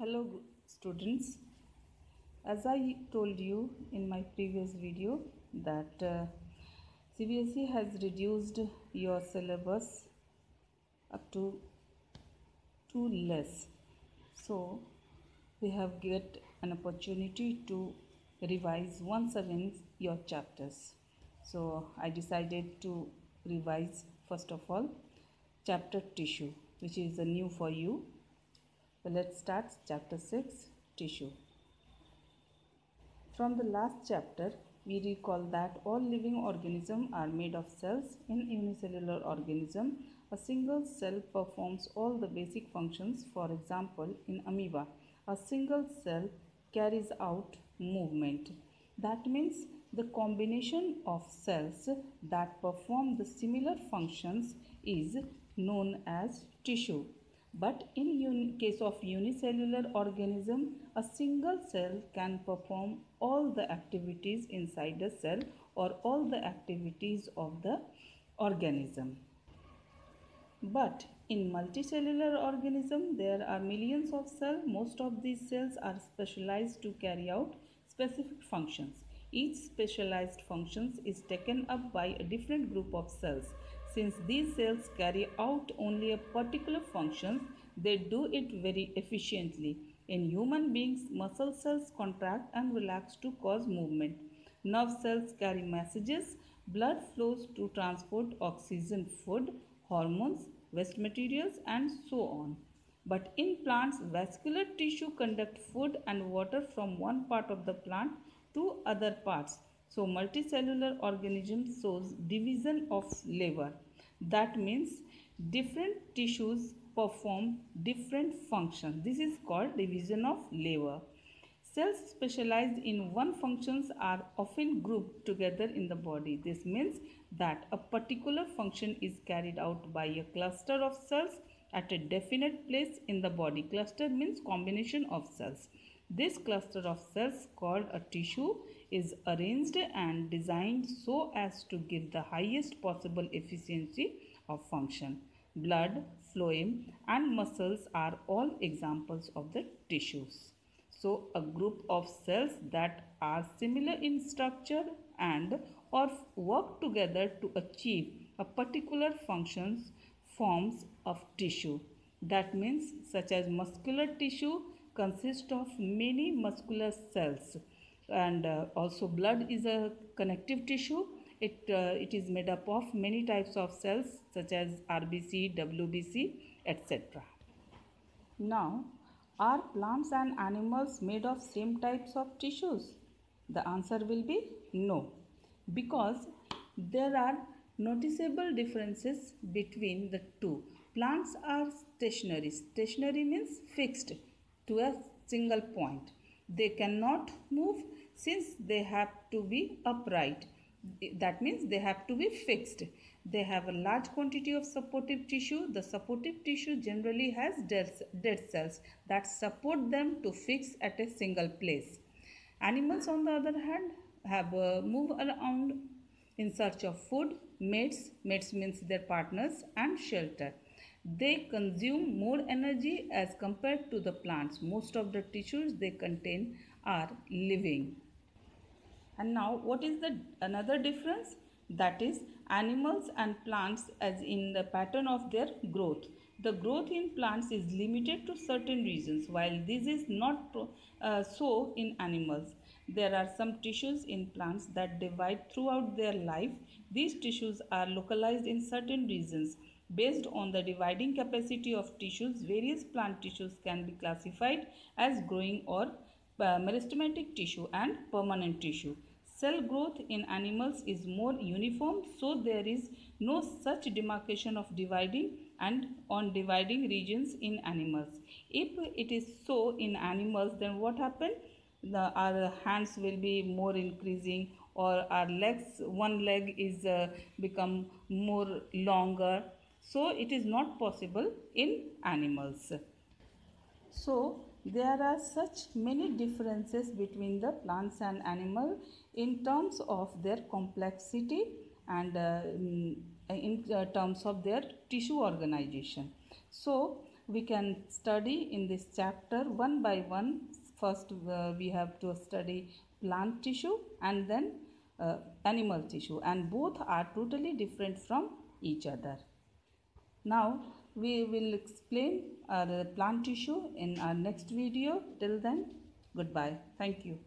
Hello students, as I told you in my previous video that CBSE has reduced your syllabus up to 2 less. So we have get an opportunity to revise once again your chapters. So I decided to revise first of all chapter tissue, which is new for you. So let's start chapter 6 tissue. From the last chapter, we recall that all living organisms are made of cells. In unicellular organism, a single cell performs all the basic functions. For example, in amoeba, a single cell carries out movement. That means the combination of cells that perform the similar functions is known as tissue. But in case of unicellular organism, a single cell can perform all the activities inside the cell or all the activities of the organism. But in multicellular organism, there are millions of cells. Most of these cells are specialized to carry out specific functions. Each specialized functions is taken up by a different group of cells. Since these cells carry out only a particular function, they do it very efficiently. In human beings, muscle cells contract and relax to cause movement. Nerve cells carry messages. Blood flows to transport oxygen, food, hormones, waste materials, and so on. But in plants, vascular tissue conduct food and water from one part of the plant to other parts. So multicellular organism shows division of labor. That means different tissues perform different functions. This is called division of labor. Cells specialized in one functions are often grouped together in the body. This means that a particular function is carried out by a cluster of cells at a definite place in the body. Cluster means combination of cells. This cluster of cells called a tissue is arranged and designed so as to give the highest possible efficiency of function. Blood, phloem and muscles are all examples of the tissues. So a group of cells that are similar in structure and or work together to achieve a particular functions forms of tissue. That means such as muscular tissue consists of many muscular cells, and also blood is a connective tissue. It is made up of many types of cells such as RBC, WBC, etc. Now, are plants and animals made of same types of tissues? The answer will be no, because there are noticeable differences between the two. Plants are stationary. Stationary means fixed to a single point. They cannot move since they have to be upright. That means they have to be fixed. They have a large quantity of supportive tissue. The supportive tissue generally has dead cells that support them to fix at a single place. Animals, on the other hand, have move around in search of food, mates means their partners, and shelter. They consume more energy as compared to the plants. Most of the tissues they contain are living. And now what is the another difference? That is animals and plants as in the pattern of their growth. The growth in plants is limited to certain regions, while this is not so in animals. There are some tissues in plants that divide throughout their life. These tissues are localized in certain regions. Based on the dividing capacity of tissues, various plant tissues can be classified as growing or meristematic tissue and permanent tissue. Cell growth in animals is more uniform, so there is no such demarcation of dividing and on dividing regions in animals. If it is so in animals, then what happens? Our hands will be more increasing, or our legs, one leg is become more longer. So it is not possible in animals. So there are such many differences between the plants and animal in terms of their complexity and in terms of their tissue organization. So we can study in this chapter one by one. First, we have to study plant tissue and then animal tissue, and both are totally different from each other. Now, we will explain our plant tissue in our next video. Till then, goodbye. Thank you.